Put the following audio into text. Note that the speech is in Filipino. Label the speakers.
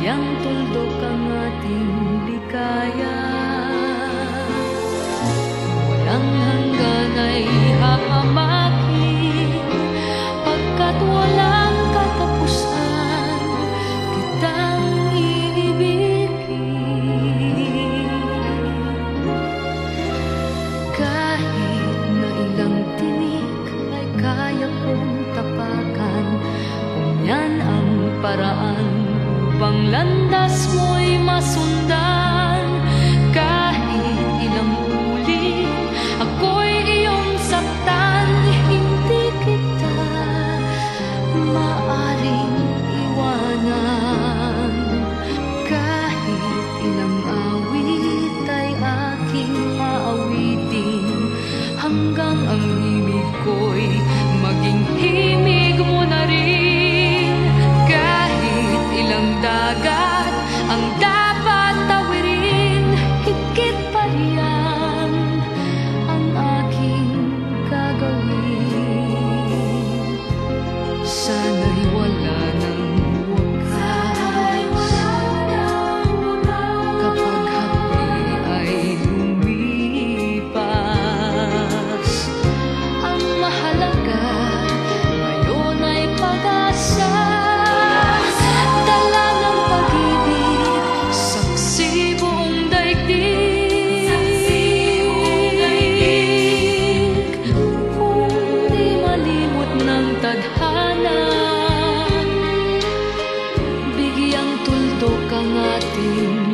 Speaker 1: Bigyang tuldok ang ating ligaya. Walang hanggan ay hahamakin, pagkat walang katapusan kitang iibigin. Kahit na ilang tinik ay kaya kong tapakan, kung yan ang paraan upang landas mo'y masundan. Kahit ilang ulit ako'y iyong saktan, hindi kita maaring iwanan. Kahit ilang awit ay aking aawitin, hanggang ang himig ko'y maging himig mo na rin. Kahit ilang dagat ang dapat tawirin, higit pa riyan ang aking gagawin. Sana'y wala nang wakas, kapag hapdi ay lumipas. Ang mahalaga ngayon ay pag-asa, dala ng pag-ibig, saksi buong daigdig. Kung di malimot ng tadhana, bigyang tuldok ang ating